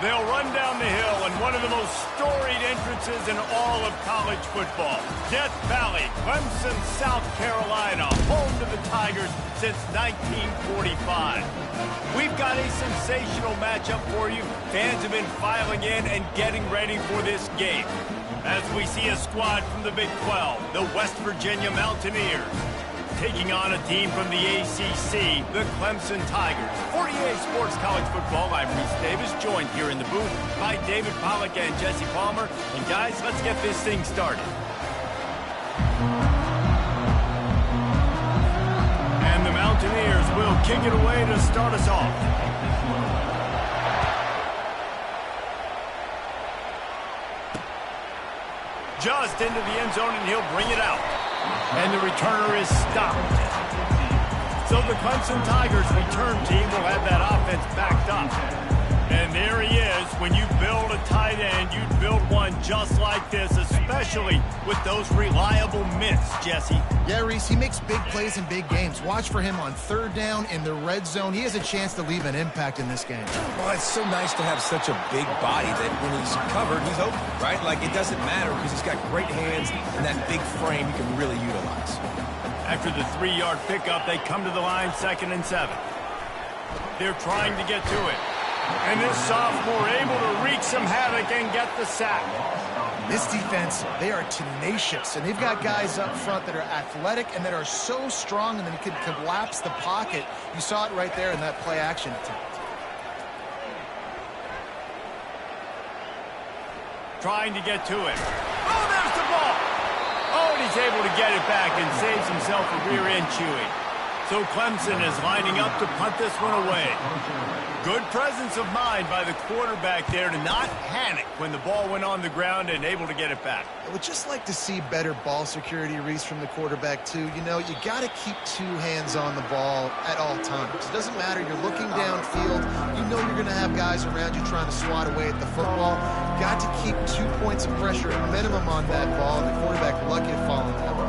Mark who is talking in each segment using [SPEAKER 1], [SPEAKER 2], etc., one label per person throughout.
[SPEAKER 1] They'll run down the hill in one of the most storied entrances in all of college football. Death Valley, Clemson, South Carolina, home to the Tigers since 1945. We've got a sensational matchup for you. Fans have been filing in and getting ready for this game. As we see a squad from the Big 12, the West Virginia Mountaineers, taking on a team from the ACC, the Clemson Tigers. For EA Sports College Football, I'm Reese Davis, joined here in the booth by David Pollack and Jesse Palmer. And guys, let's get this thing started. And the Mountaineers will kick it away to start us off. Just into the end zone, and he'll bring it out. And the returner is stopped. So the Clemson Tigers return team will have that offense backed up. And there he is. When you build a tight end, you build one just like this, especially with those reliable mitts, Jesse.
[SPEAKER 2] Yeah, Reese, he makes big plays in big games. Watch for him on third down in the red zone. He has a chance to leave an impact in this game.
[SPEAKER 3] Well, it's so nice to have such a big body that when he's covered, he's open, right? Like, it doesn't matter because he's got great hands and that big frame you can really utilize.
[SPEAKER 1] After the 3-yard pickup, they come to the line, 2nd and 7. They're trying to get to it. And this sophomore able to wreak some havoc and get the sack.
[SPEAKER 2] This defense, they are tenacious, and they've got guys up front that are athletic and that are so strong and that can collapse the pocket. You saw it right there in that play action attempt.
[SPEAKER 1] Trying to get to it. Oh, there's the ball. Oh, and he's able to get it back and saves himself a rear end chewing. So Clemson is lining up to punt this one away. Good presence of mind by the quarterback there to not panic when the ball went on the ground and able to get it back.
[SPEAKER 2] I would just like to see better ball security, Reese, from the quarterback, too. You know, you got to keep 2 hands on the ball at all times. It doesn't matter. You're looking downfield. You know you're going to have guys around you trying to swat away at the football. You got to keep 2 points of pressure at minimum on that ball, and the quarterback lucky to fall on that one.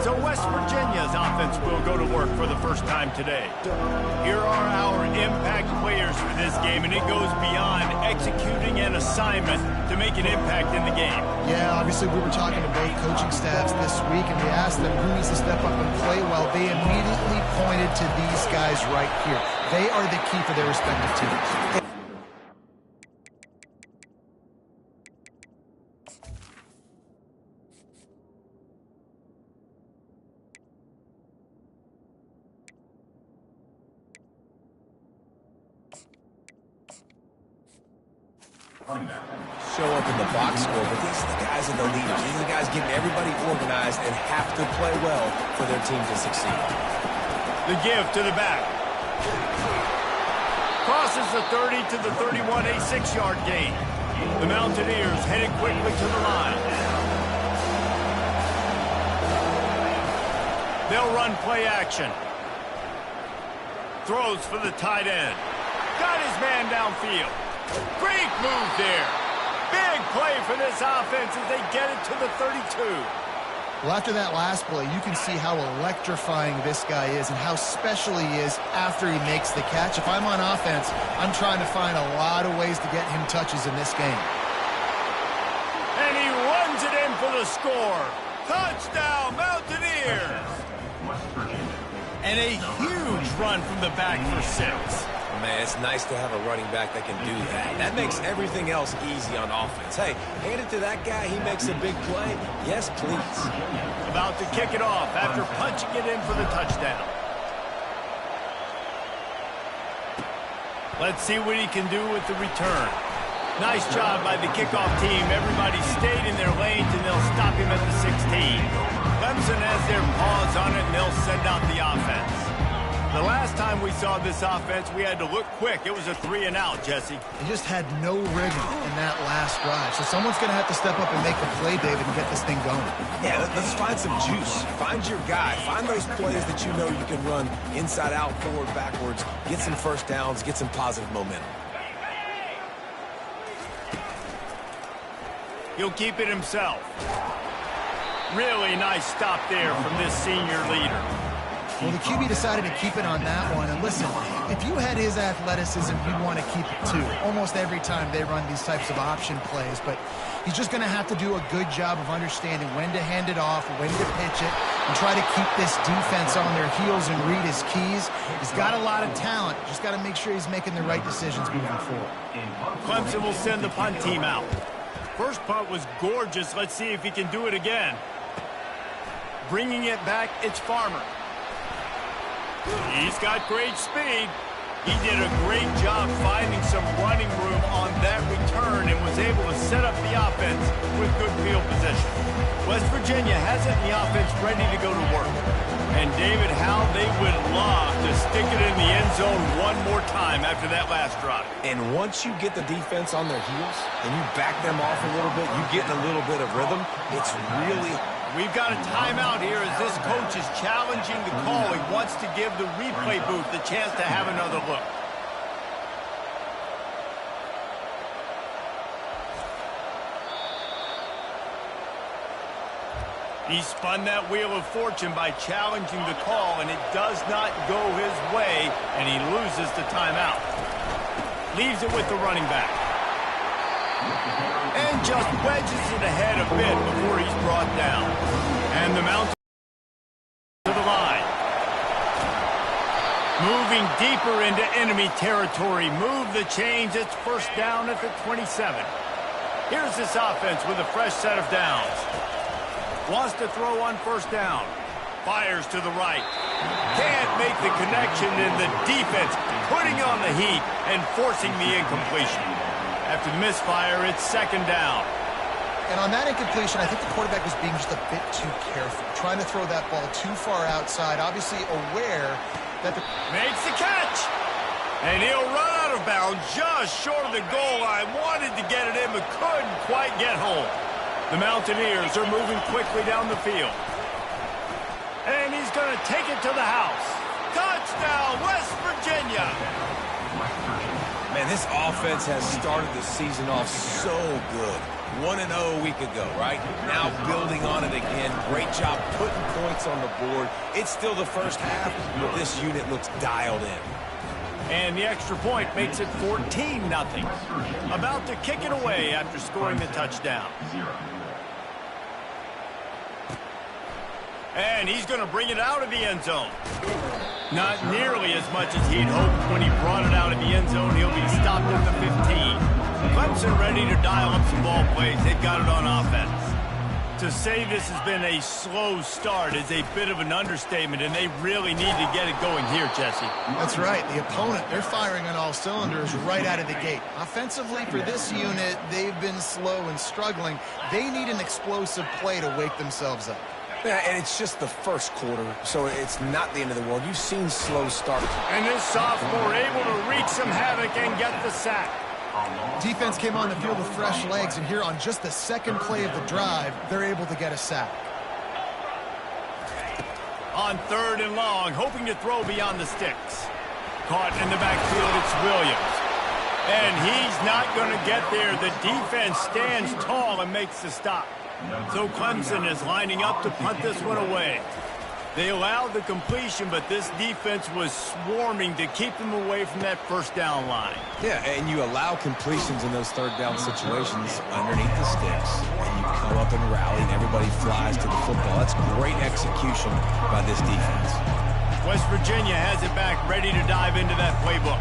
[SPEAKER 1] So West Virginia's offense will go to work for the first time today. Here are our impact players for this game, and it goes beyond executing an assignment to make an impact in the game.
[SPEAKER 2] Yeah, obviously we were talking to both coaching staffs this week, and we asked them who needs to step up and play well. They immediately pointed to these guys right here. They are the key for their respective teams.
[SPEAKER 3] Show up in the box score, but these are the guys that are the leaders. These are the guys getting everybody organized and have to play well for their team to succeed.
[SPEAKER 1] The give to the back. Crosses the 30 to the 31, a 6-yard gain. The Mountaineers headed quickly to the line. They'll run play action. Throws for the tight end. Got his man downfield. Great move there. Big play for this offense as they get it to the 32.
[SPEAKER 2] Well, after that last play, you can see how electrifying this guy is and how special he is after he makes the catch. If I'm on offense, I'm trying to find a lot of ways to get him touches in this game.
[SPEAKER 1] And he runs it in for the score. Touchdown, Mountaineers. And a huge run from the back for 6.
[SPEAKER 3] Man, it's nice to have a running back that can do that. That makes everything else easy on offense. Hey, hand it to that guy. He makes a big play. Yes, please.
[SPEAKER 1] About to kick it off after punching it in for the touchdown. Let's see what he can do with the return. Nice job by the kickoff team. Everybody stayed in their lanes, and they'll stop him at the 16. Clemson has their paws on it, and they'll send out the offense. The last time we saw this offense, we had to look quick. It was a 3-and-out, Jesse.
[SPEAKER 2] They just had no rhythm in that last drive. So someone's going to have to step up and make a play, David, and get this thing going.
[SPEAKER 3] Yeah, let's find some juice. Find your guy. Find those plays that you know you can run inside out, forward, backwards. Get some first downs. Get some positive momentum.
[SPEAKER 1] He'll keep it himself. Really nice stop there from this senior leader.
[SPEAKER 2] Well, the QB decided to keep it on that one. And listen, if you had his athleticism, you'd want to keep it too. Almost every time they run these types of option plays. But he's just going to have to do a good job of understanding when to hand it off, when to pitch it, and try to keep this defense on their heels and read his keys. He's got a lot of talent. Just got to make sure he's making the right decisions moving forward.
[SPEAKER 1] Clemson will send the punt team out. First punt was gorgeous. Let's see if he can do it again. Bringing it back, it's Farmer. He's got great speed. He did a great job finding some running room on that return and was able to set up the offense with good field position. West Virginia has it in the offense ready to go to work. And David, how they would love to stick it in the end zone one more time after that last drive.
[SPEAKER 3] And once you get the defense on their heels and you back them off a little bit, you get in a little bit of rhythm, it's really...
[SPEAKER 1] We've got a timeout here as this coach is challenging the call. He wants to give the replay booth the chance to have another look. He spun that wheel of fortune by challenging the call, and it does not go his way, and he loses the timeout. Leaves it with the running back. And just wedges it ahead a bit before he's brought down. And the Mountain to the line. Moving deeper into enemy territory. Move the chains. It's first down at the 27. Here's this offense with a fresh set of downs. Wants to throw on first down. Fires to the right. Can't make the connection, and the defense putting on the heat and forcing the incompletion. After the misfire, it's second down.
[SPEAKER 2] And on that incompletion, I think the quarterback was being just a bit too careful, trying to throw that ball too far outside, obviously aware that the...
[SPEAKER 1] Makes the catch! And he'll run out of bounds just short of the goal line. Wanted to get it in, but couldn't quite get home. The Mountaineers are moving quickly down the field. And he's going to take it to the house. Touchdown, West Virginia!
[SPEAKER 3] Man, this offense has started the season off so good. 1-0 a week ago, right? Now building on it again. Great job putting points on the board. It's still the first half, but this unit looks dialed in.
[SPEAKER 1] And the extra point makes it 14-0. About to kick it away after scoring the touchdown. And he's going to bring it out of the end zone. Not nearly as much as he'd hoped when he brought it out of the end zone. He'll be stopped at the 15. Clemson ready to dial up some ball plays. They've got it on offense. To say this has been a slow start is a bit of an understatement, and they really need to get it going here, Jesse.
[SPEAKER 2] That's right. The opponent, they're firing on all cylinders right out of the gate. Offensively, for this unit, they've been slow and struggling. They need an explosive play to wake themselves up.
[SPEAKER 3] Yeah, and it's just the first quarter, so it's not the end of the world. You've seen slow starts.
[SPEAKER 1] And this sophomore able to wreak some havoc and get the sack.
[SPEAKER 2] Defense came on the field with fresh legs, and here on just the second play of the drive, they're able to get a sack.
[SPEAKER 1] On third and long, hoping to throw beyond the sticks. Caught in the backfield, it's Williams. And he's not going to get there. The defense stands tall and makes the stop. So Clemson is lining up to punt this one away. They allowed the completion, but this defense was swarming to keep them away from that first down line.
[SPEAKER 3] Yeah, and you allow completions in those third down situations underneath the sticks, and you come up and rally, and everybody flies to the football. That's great execution by this defense.
[SPEAKER 1] West Virginia has it back, ready to dive into that playbook.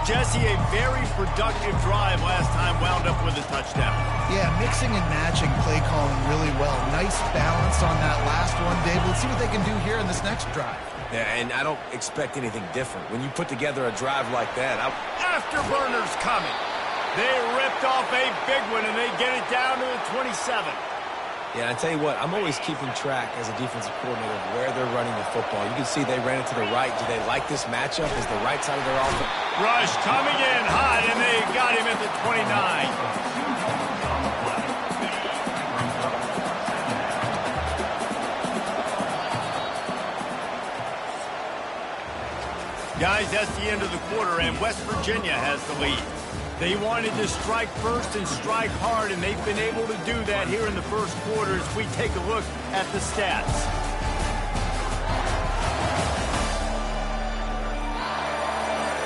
[SPEAKER 1] Jesse, a very productive drive last time, wound up with a touchdown.
[SPEAKER 2] Yeah, mixing and matching play calling really well. Nice balance on that last one, Dave. Let's see what they can do here in this next drive.
[SPEAKER 3] Yeah, and I don't expect anything different. When you put together a drive like that,
[SPEAKER 1] Afterburners coming. They ripped off a big one, and they get it down to the 27.
[SPEAKER 3] Yeah, I tell you what, I'm always keeping track as a defensive coordinator of where they're running the football. You can see they ran it to the right. Do they like this matchup? Is the right side of their offense?
[SPEAKER 1] Rush coming in hot, and they got him at the 29. Guys, that's the end of the quarter, and West Virginia has the lead. They wanted to strike first and strike hard, and they've been able to do that here in the first quarter as we take a look at the stats.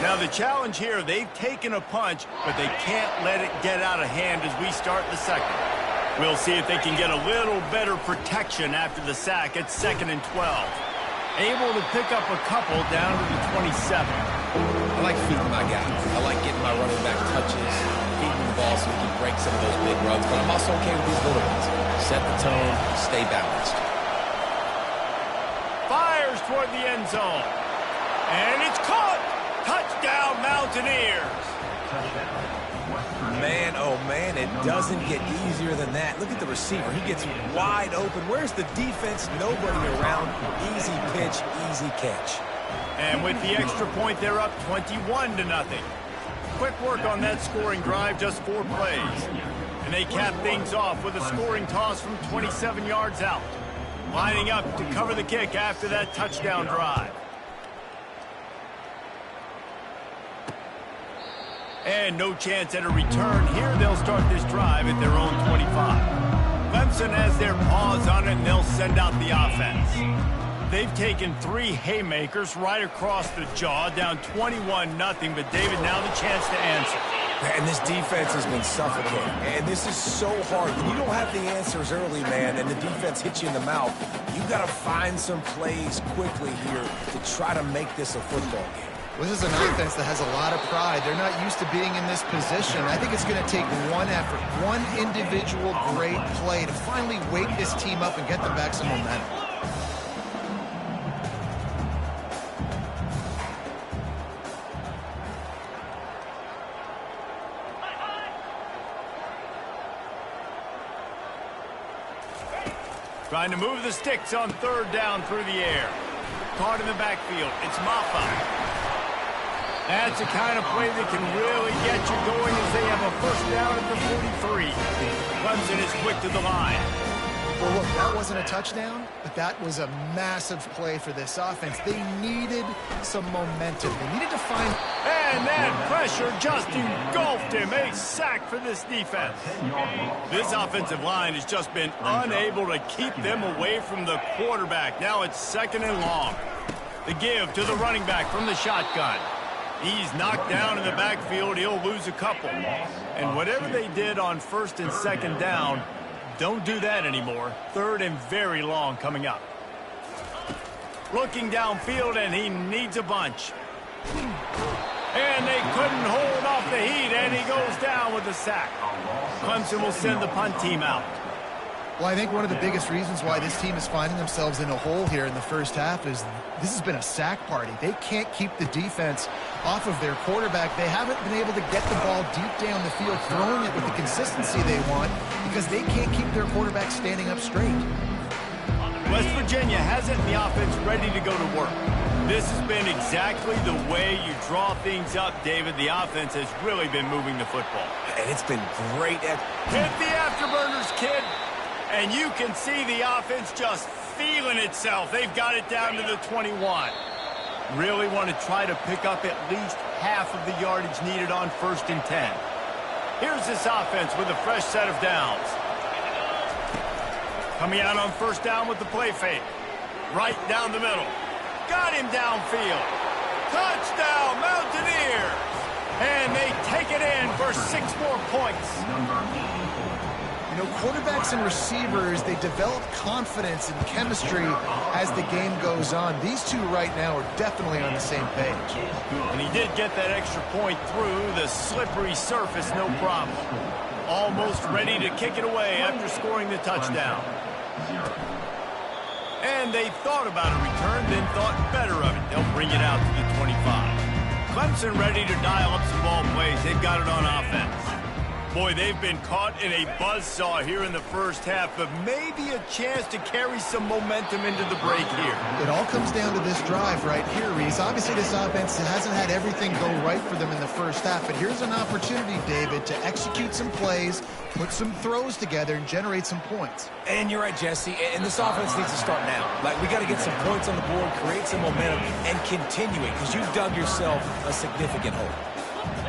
[SPEAKER 1] Now the challenge here, they've taken a punch, but they can't let it get out of hand as we start the second. We'll see if they can get a little better protection after the sack at 2nd and 12. Able to pick up a couple down to the 27.
[SPEAKER 3] I like feeding my guys. I like getting my running back touches, feeding the ball so we can break some of those big runs, but I'm also okay with these little ones. Set the tone, stay balanced.
[SPEAKER 1] Fires toward the end zone. And it's caught! Touchdown, Mountaineers!
[SPEAKER 3] Man, oh man, it doesn't get easier than that. Look at the receiver. He gets wide open. Where's the defense? Nobody around. Easy pitch, easy catch.
[SPEAKER 1] And with the extra point, they're up 21-0. Quick work on that scoring drive, just 4 plays. And they cap things off with a scoring toss from 27 yards out. Lining up to cover the kick after that touchdown drive. And no chance at a return. Here they'll start this drive at their own 25. Clemson has their paws on it, and they'll send out the offense. They've taken 3 haymakers right across the jaw, down 21-0, but David, now the chance to answer.
[SPEAKER 3] And this defense has been suffocating. And this is so hard. When you don't have the answers early, man, and the defense hits you in the mouth, you got to find some plays quickly here to try to make this a football game.
[SPEAKER 2] This is an offense that has a lot of pride. They're not used to being in this position. I think it's going to take one effort, one individual great play to finally wake this team up and get them back some momentum.
[SPEAKER 1] Trying to move the sticks on 3rd down through the air. Caught in the backfield. It's Maffa. That's the kind of play that can really get you going as they have a 1st down at the 43. Clemson is quick to the line.
[SPEAKER 2] Well, look, that wasn't a touchdown, but that was a massive play for this offense. They needed some momentum. They needed to find...
[SPEAKER 1] And that pressure just engulfed him. A sack for this defense. This offensive line has just been unable to keep them away from the quarterback. Now it's 2nd and long. The give to the running back from the shotgun. He's knocked down in the backfield. He'll lose a couple. And whatever they did on 1st and 2nd down, don't do that anymore. 3rd and very long coming up. Looking downfield, and he needs a bunch. And they couldn't hold off the heat, and he goes down with a sack. Clemson will send the punt team out.
[SPEAKER 2] Well, I think one of the biggest reasons why this team is finding themselves in a hole here in the first half is this has been a sack party. They can't keep the defense off of their quarterback. They haven't been able to get the ball deep down the field, throwing it with the consistency they want because they can't keep their quarterback standing up straight.
[SPEAKER 1] West Virginia has it in the offense ready to go to work. This has been exactly the way you draw things up, David. The offense has really been moving the football.
[SPEAKER 3] And it's been great.
[SPEAKER 1] Hit the afterburners, kid. And you can see the offense just feeling itself. They've got it down to the 21. Really want to try to pick up at least half of the yardage needed on 1st and 10. Here's this offense with a fresh set of downs. Coming out on 1st down with the play fake. Right down the middle. Got him downfield. Touchdown, Mountaineers! And they take it in for 6 more points.
[SPEAKER 2] You know, quarterbacks and receivers, they develop confidence and chemistry as the game goes on. These two right now are definitely on the same page.
[SPEAKER 1] And he did get that extra point through the slippery surface, no problem. Almost ready to kick it away after scoring the touchdown. And they thought about a return, then thought better of it. They'll bring it out to the 25. Clemson ready to dial up some ball plays. They've got it on offense. Boy, they've been caught in a buzzsaw here in the first half, but maybe a chance to carry some momentum into the break here.
[SPEAKER 2] It all comes down to this drive right here, Reese. Obviously, this offense hasn't had everything go right for them in the first half, but here's an opportunity, David, to execute some plays, put some throws together, and generate some points.
[SPEAKER 3] And you're right, Jesse, and this offense needs to start now. Like, we got to get some points on the board, create some momentum, and continue it, because you've dug yourself a significant hole.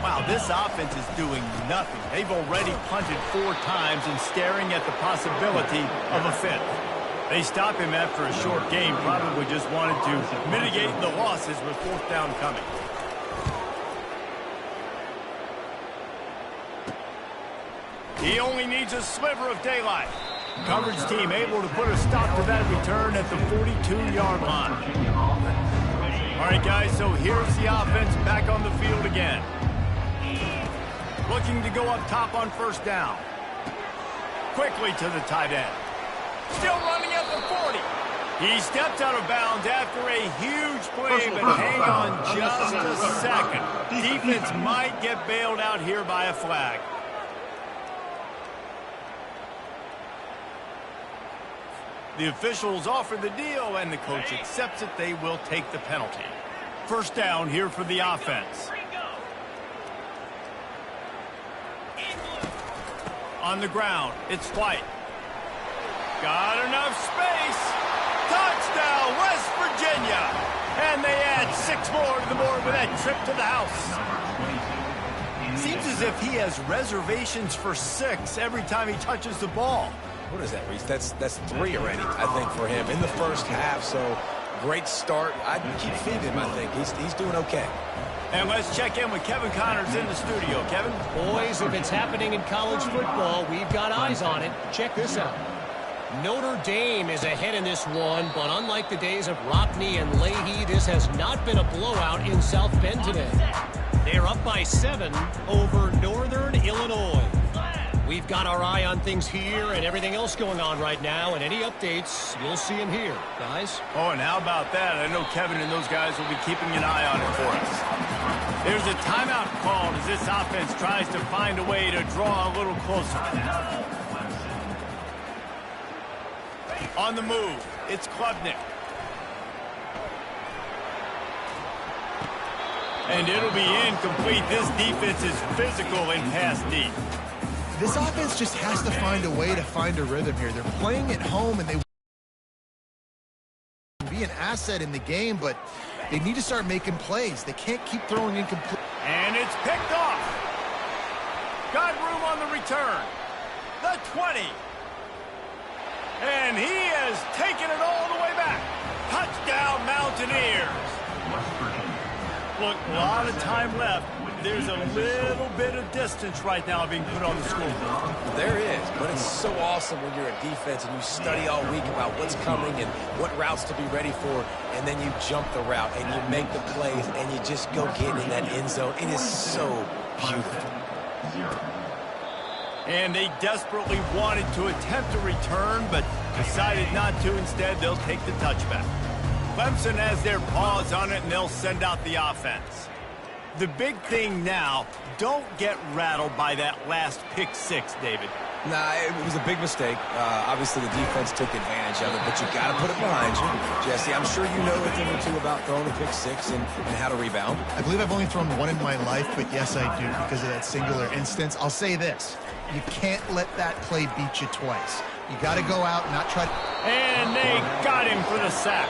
[SPEAKER 1] Wow, this offense is doing nothing. They've already punted 4 times and staring at the possibility of a 5th. They stop him after a short game, probably just wanted to mitigate the losses with 4th down coming. He only needs a sliver of daylight. Coverage team able to put a stop to that return at the 42-yard line. All right, guys, so here's the offense back on the field again. Looking to go up top on first down. Quickly to the tight end. Still running at the 40. He stepped out of bounds after a huge play, but hang on just a second. Defense might get bailed out here by a flag. The officials offer the deal, and the coach accepts it. They will take the penalty. First down here for the offense. On the ground, it's White. Got enough space. Touchdown, West Virginia. And they add 6 more to the board with that trip to the house. Seems as if he has reservations for 6 every time he touches the ball.
[SPEAKER 3] What is that, Reese? That's 3 already, I think, for him in the first half. So great start. I'd keep feeding him, I think. He's doing okay.
[SPEAKER 1] And let's check in with Kevin Connors in the studio. Kevin?
[SPEAKER 4] Boys, if it's happening in college football, we've got eyes on it. Check this out. Notre Dame is ahead in this one, but unlike the days of Rockney and Leahy, this has not been a blowout in South Bend today. They're up by 7 over Northern Illinois. We've got our eye on things here and everything else going on right now, and any updates, you'll see them here, guys.
[SPEAKER 1] Oh, and how about that? I know Kevin and those guys will be keeping an eye on it for us. There's a timeout called as this offense tries to find a way to draw a little closer. On the move, it's Klubnik. And it'll be incomplete. This defense is physical and pass deep.
[SPEAKER 2] This offense just has to find a way to find a rhythm here. They're playing at home, and they be an asset in the game, but they need to start making plays. They can't keep throwing incomplete.
[SPEAKER 1] And it's picked off. Got room on the return. The 20. And he has taken it all the way back. Touchdown, Mountaineers. Look, a lot of time left. There's a little bit of distance right now being put on the scoreboard.
[SPEAKER 3] There is, but it's so awesome when you're a defense and you study all week about what's coming and what routes to be ready for, and then you jump the route and you make the plays and you just go get in that end zone. It is so beautiful.
[SPEAKER 1] And they desperately wanted to attempt a return, but decided not to. Instead, they'll take the touchback. Clemson has their paws on it, and they'll send out the offense. The big thing now, don't get rattled by that last pick 6, David.
[SPEAKER 3] Nah, it was a big mistake. Obviously, the defense took advantage of it, but you got to put it behind you. Jesse, I'm sure you know a thing or two about throwing a pick 6 and how to rebound.
[SPEAKER 2] I believe I've only thrown 1 in my life, but yes, I do because of that singular instance. I'll say this. You can't let that play beat you twice. You got to go out and not try to...
[SPEAKER 1] And they got him for the sack.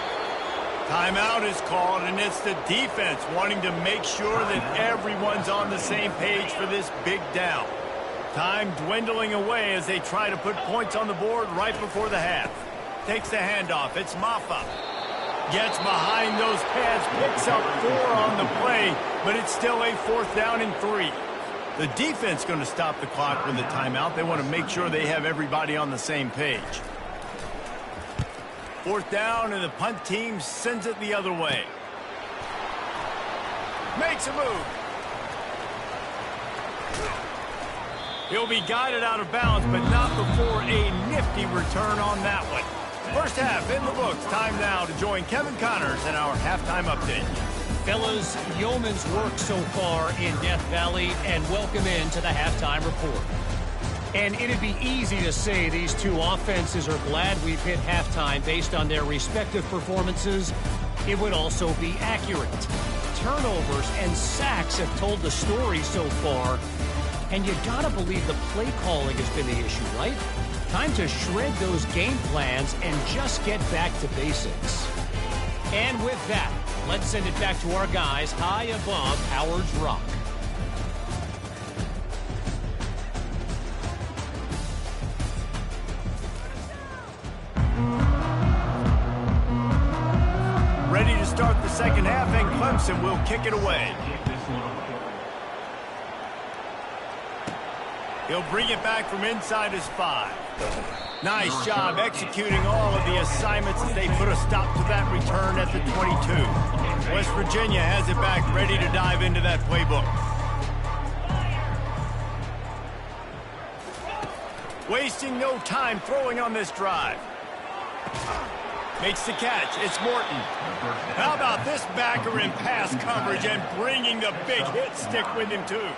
[SPEAKER 1] Timeout is called, and it's the defense wanting to make sure that everyone's on the same page for this big down. Time dwindling away as they try to put points on the board right before the half. Takes the handoff. It's Maffa. Gets behind those pads, picks up 4 on the play, but it's still a 4th down and 3. The defense going to stop the clock with a timeout. They want to make sure they have everybody on the same page. 4th down, and the punt team sends it the other way. Makes a move. He'll be guided out of bounds, but not before a nifty return on that one. First half in the books. Time now to join Kevin Connors in our halftime update.
[SPEAKER 4] Fellas, yeoman's work so far in Death Valley, and welcome into the halftime report. And it'd be easy to say these two offenses are glad we've hit halftime based on their respective performances. It would also be accurate. Turnovers and sacks have told the story so far. And you gotta believe the play calling has been the issue, right? Time to shred those game plans and just get back to basics. And with that, let's send it back to our guys high above Howard's Rock.
[SPEAKER 1] Ready to start the second half, and Clemson will kick it away. He'll bring it back from inside his 5. Nice job executing all of the assignments as they put a stop to that return at the 22. West Virginia has it back, ready to dive into that playbook. Wasting no time throwing on this drive. Makes the catch. It's Morton. How about this backer in pass coverage and bringing the big hit stick with him, too?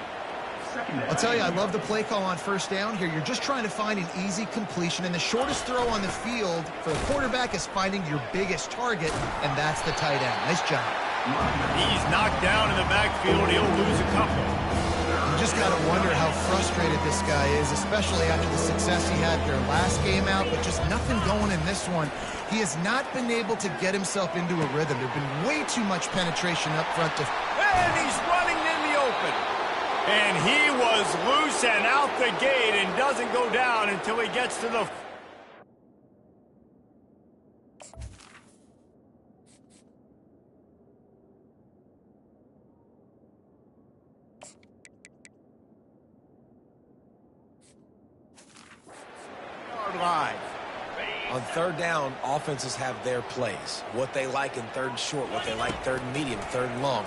[SPEAKER 2] I'll tell you, I love the play call on first down here. You're just trying to find an easy completion, and the shortest throw on the field for the quarterback is finding your biggest target, and that's the tight end. Nice job.
[SPEAKER 1] He's knocked down in the backfield. He'll lose a couple.
[SPEAKER 2] You just got to wonder how frustrated this guy is, especially after the success he had their last game out, but just nothing going in this one. He has not been able to get himself into a rhythm. There's been way too much penetration up front.
[SPEAKER 1] And he's running in the open. And he was loose and out the gate and doesn't go down until he gets to the... line.
[SPEAKER 3] On third down, offenses have their plays. What they like in third and short, what they like third and medium, third and long.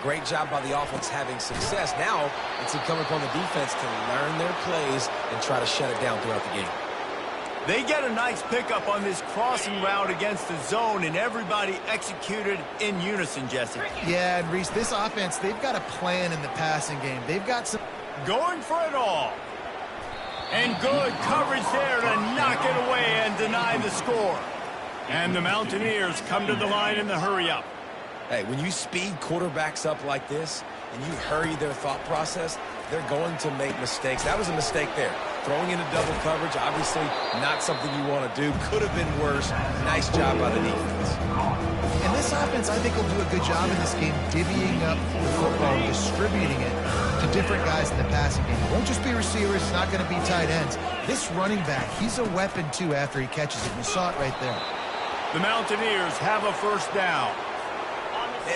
[SPEAKER 3] Great job by the offense having success. Now, it's incumbent upon the defense to learn their plays and try to shut it down throughout the game.
[SPEAKER 1] They get a nice pickup on this crossing route against the zone, and everybody executed in unison, Jesse.
[SPEAKER 2] Yeah, and Reese, this offense, they've got a plan in the passing game. They've got some...
[SPEAKER 1] Going for it all. And good coverage there to knock it away and deny the score. And the Mountaineers come to the line in the hurry-up.
[SPEAKER 3] Hey, when you speed quarterbacks up like this and you hurry their thought process, they're going to make mistakes. That was a mistake there. Throwing into double coverage, obviously not something you want to do. Could have been worse. Nice job by the defense.
[SPEAKER 2] And this offense, I think, will do a good job in this game divvying up the football, distributing it to different guys in the passing game. It won't just be receivers. It's not going to be tight ends. This running back, he's a weapon, too, after he catches it. You saw it right there.
[SPEAKER 1] The Mountaineers have a first down.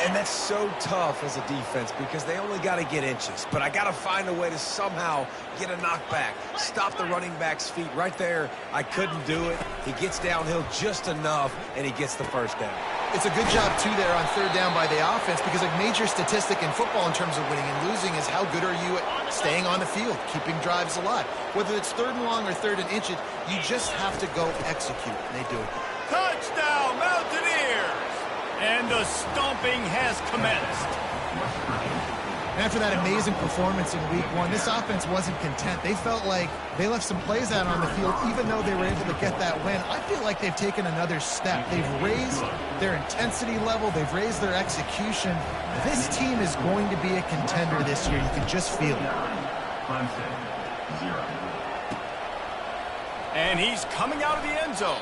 [SPEAKER 3] And that's so tough as a defense because they only got to get inches. But I got to find a way to somehow get a knockback, stop the running back's feet right there. I couldn't do it. He gets downhill just enough, and he gets the first down.
[SPEAKER 2] It's a good job, too, there on third down by the offense because a major statistic in football in terms of winning and losing is how good are you at staying on the field, keeping drives alive. Whether it's third and long or third and inches, you just have to go execute, and they do it.
[SPEAKER 1] Touchdown, Mountaineers! And the stomping has commenced.
[SPEAKER 2] After that amazing performance in week one, this offense wasn't content. They felt like they left some plays out on the field, even though they were able to get that win. I feel like they've taken another step. They've raised their intensity level. They've raised their execution. This team is going to be a contender this year. You can just feel it.
[SPEAKER 1] And he's coming out of the end zone.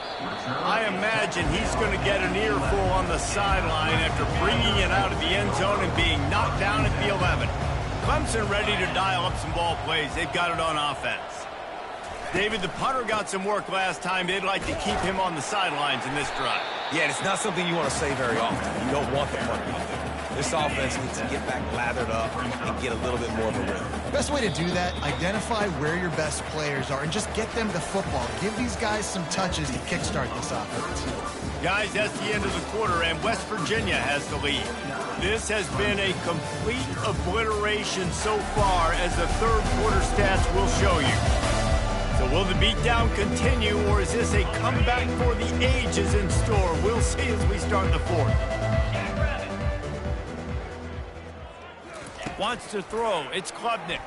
[SPEAKER 1] I imagine he's going to get an earful on the sideline after bringing it out of the end zone and being knocked down at the 11. Clemson ready to dial up some ball plays. They've got it on offense. David, the punter got some work last time. They'd like to keep him on the sidelines in this drive.
[SPEAKER 3] Yeah, it's not something you want to say very often. You don't want the punter out there. This offense needs to get back lathered up and get a little bit more of a rhythm.
[SPEAKER 2] Best way to do that, identify where your best players are and just get them the football. Give these guys some touches to kickstart this offense.
[SPEAKER 1] Guys, that's the end of the quarter, and West Virginia has the lead. This has been a complete obliteration so far, as the third quarter stats will show you. So will the beatdown continue, or is this a comeback for the ages in store? We'll see as we start the fourth. Wants to throw. It's Klubnik.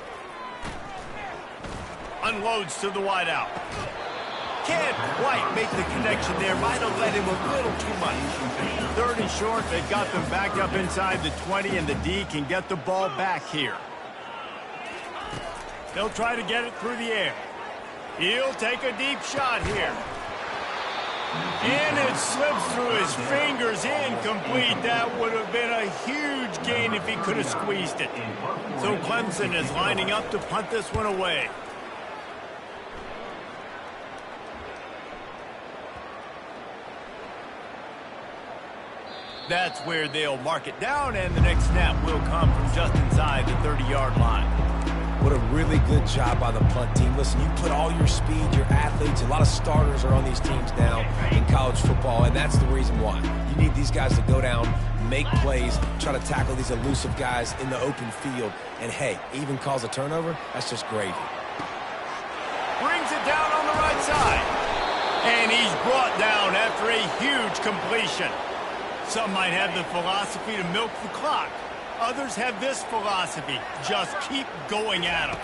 [SPEAKER 1] Unloads to the wideout. Can't quite make the connection there. Might have let him a little too much. Third and short. They've got them backed up inside the 20, and the D can get the ball back here. They'll try to get it through the air. He'll take a deep shot here. And it slips through his fingers, incomplete. That would have been a huge gain if he could have squeezed it. So Clemson is lining up to punt this one away. That's where they'll mark it down, and the next snap will come from just inside the 30-yard line.
[SPEAKER 3] What a really good job by the punt team. Listen, you put all your speed, your athletes, a lot of starters are on these teams now in college football, and that's the reason why. You need these guys to go down, make plays, try to tackle these elusive guys in the open field, and hey, even cause a turnover, that's just gravy.
[SPEAKER 1] Brings it down on the right side. And he's brought down after a huge completion. Some might have the philosophy to milk the clock. Others have this philosophy: just keep going at them.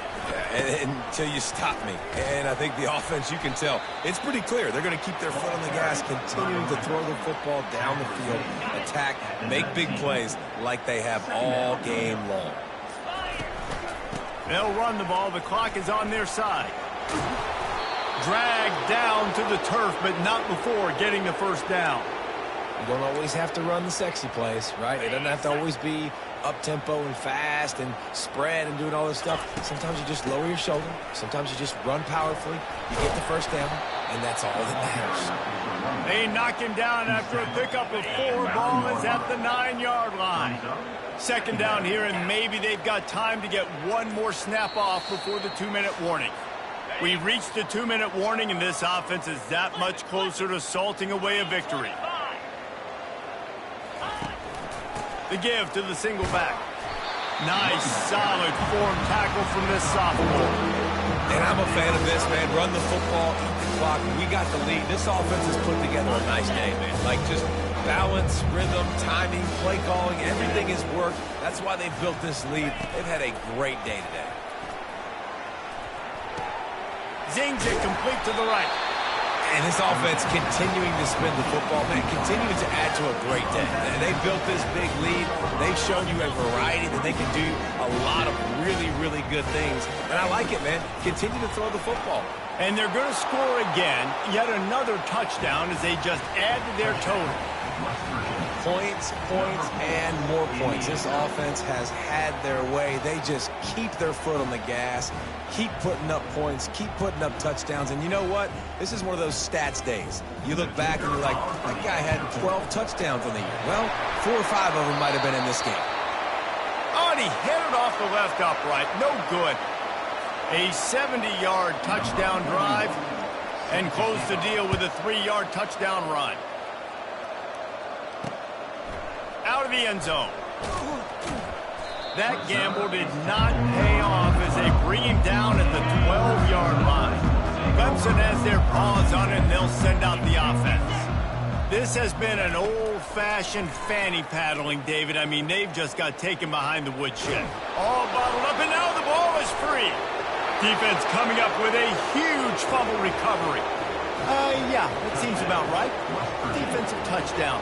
[SPEAKER 3] Yeah, until you stop me. And I think the offense, you can tell, it's pretty clear. They're going to keep their foot on the gas, continuing to throw the football down the field, attack, make big plays like they have all game long.
[SPEAKER 1] They'll run the ball. The clock is on their side. Dragged down to the turf, but not before getting the first down.
[SPEAKER 3] You don't always have to run the sexy plays, right? It doesn't have to always be up-tempo and fast and spread and doing all this stuff. Sometimes you just lower your shoulder. Sometimes you just run powerfully. You get the first down, and that's all that matters.
[SPEAKER 1] They knock him down after a pickup of 4. Ball is at the 9-yard line. Second down here, and maybe they've got time to get one more snap off before the 2-minute warning. We've reached the 2-minute warning, and this offense is that much closer to salting away a victory. The give to the single back. Nice, solid form tackle from this sophomore.
[SPEAKER 3] And I'm a fan of this, man. Run the football, eat the clock. We got the lead. This offense has put together a nice day, man. Like, just balance, rhythm, timing, play calling, everything has worked. That's why they've built this lead. They've had a great day today.
[SPEAKER 1] Zings it complete to the right.
[SPEAKER 3] And this offense continuing to spin the football, man, continuing to add to a great day. They built this big lead. They've shown you a variety that they can do a lot of really, really good things. And I like it, man. Continue to throw the football.
[SPEAKER 1] And they're going to score again. Yet another touchdown as they just add to their total.
[SPEAKER 3] Points, points, and more points. This offense has had their way. They just keep their foot on the gas, keep putting up points, keep putting up touchdowns. And you know what? This is one of those stats days. You look back and you're like, that guy had 12 touchdowns on the year. Well, 4 or 5 of them might have been in this game.
[SPEAKER 1] Oh, and he hit it off the left upright. No good. A 70-yard touchdown drive and close the deal with a 3-yard touchdown run. Out of the end zone. That gamble did not pay off as they bring him down at the 12-yard line. Clemson has their paws on it, and they'll send out the offense. This has been an old-fashioned fanny paddling, David. I mean, they've just got taken behind the woodshed. All bottled up, and now the ball is free. Defense coming up with a huge fumble recovery. Yeah, that seems about right. Defensive touchdown.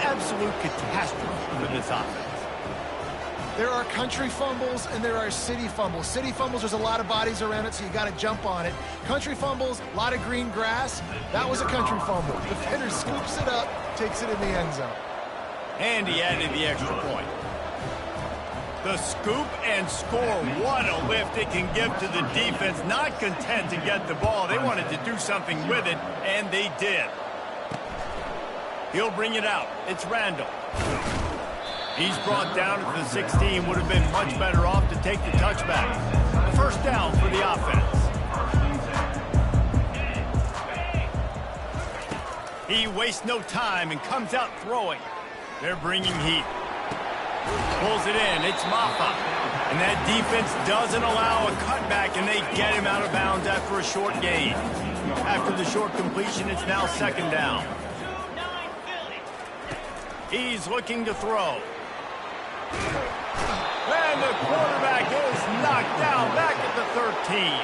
[SPEAKER 1] Absolute catastrophe for this offense.
[SPEAKER 2] There are country fumbles and there are city fumbles. City fumbles, there's a lot of bodies around it, so you got to jump on it. Country fumbles, a lot of green grass. That was a country fumble. The defender scoops it up, takes it in the end zone.
[SPEAKER 1] And he added the extra point. The scoop and score. What a lift it can give to the defense. Not content to get the ball. They wanted to do something with it, and they did. He'll bring it out. It's Randall. He's brought down at the 16. Would have been much better off to take the touchback. The first down for the offense. He wastes no time and comes out throwing. They're bringing heat. Pulls it in. It's Maffa. And that defense doesn't allow a cutback, and they get him out of bounds after a short gain. After the short completion, it's now second down. He's looking to throw. And the quarterback is knocked down back at the 13.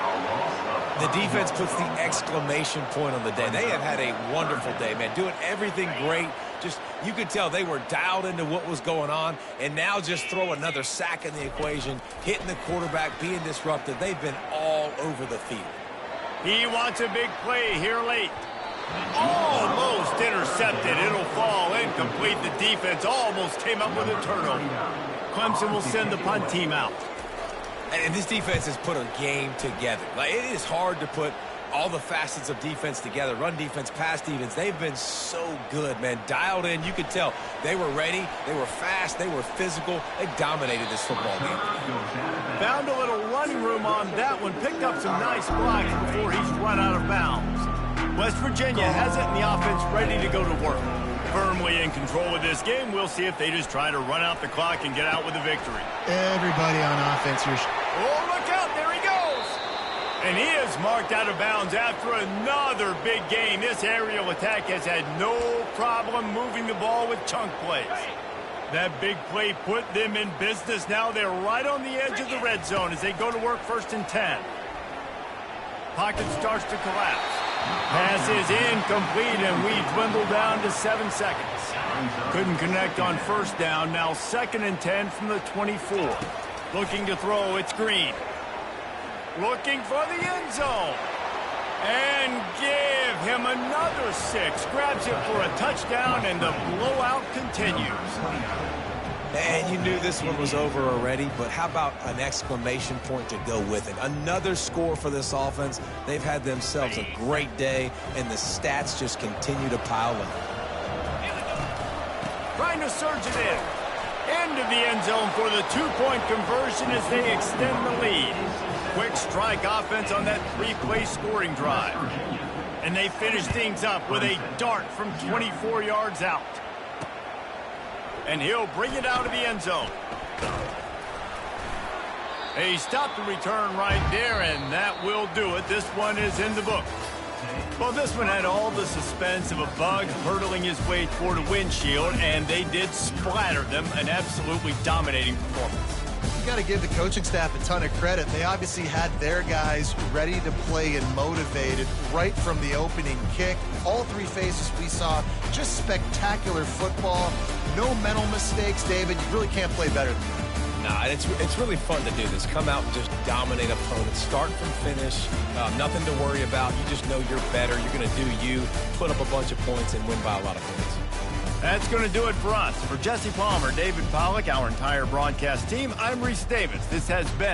[SPEAKER 3] The defense puts the exclamation point on the day. They have had a wonderful day, man. Doing everything great. Just, you could tell they were dialed into what was going on, and now just throw another sack in the equation, hitting the quarterback, being disruptive. They've been all over the field.
[SPEAKER 1] He wants a big play here late. Almost intercepted. It'll fall incomplete. The defense almost came up with a turnover. Clemson will send the punt team out.
[SPEAKER 3] And this defense has put a game together. Like, it is hard to put all the facets of defense together. Run defense, pass defense. They've been so good, man. Dialed in. You could tell they were ready. They were fast. They were physical. They dominated this football game.
[SPEAKER 1] Found a little running room on that one. Picked up some nice blocks before he's run out of bounds. West Virginia has it in the offense ready to go to work. Firmly in control of this game. We'll see if they just try to run out the clock and get out with a victory.
[SPEAKER 2] Everybody on offense here.
[SPEAKER 1] Oh, look out. There he goes. And he is marked out of bounds after another big gain. This aerial attack has had no problem moving the ball with chunk plays. That big play put them in business. Now they're right on the edge of the red zone as they go to work 1st and 10. Pocket starts to collapse. Pass is incomplete, and we dwindle down to 7 seconds. Couldn't connect on 1st down. Now 2nd and 10 from the 24. Looking to throw. It's Green. Looking for the end zone. And give him another 6. Grabs it for a touchdown, and the blowout continues.
[SPEAKER 3] And you knew this one was over already, but how about an exclamation point to go with it? Another score for this offense. They've had themselves a great day, and the stats just continue to pile up.
[SPEAKER 1] Trying to surge it in. Into the end zone for the 2-point conversion as they extend the lead. Quick strike offense on that 3-play scoring drive. And they finish things up with a dart from 24 yards out. And he'll bring it out of the end zone. He stopped the return right there, and that will do it. This one is in the book. Well, this one had all the suspense of a bug hurtling his way toward a windshield, and they did splatter them. An absolutely dominating performance.
[SPEAKER 2] You got to give the coaching staff a ton of credit. They obviously had their guys ready to play and motivated right from the opening kick. All 3 phases we saw, just spectacular football. No mental mistakes, David. You really can't play better than that.
[SPEAKER 3] Nah, it's really fun to do this. Come out and just dominate opponents. Start from finish. Nothing to worry about. You just know you're better. You're going to do you, put up a bunch of points, and win by a lot of points.
[SPEAKER 1] That's going to do it for us. For Jesse Palmer, David Pollack, our entire broadcast team, I'm Reese Davis. This has been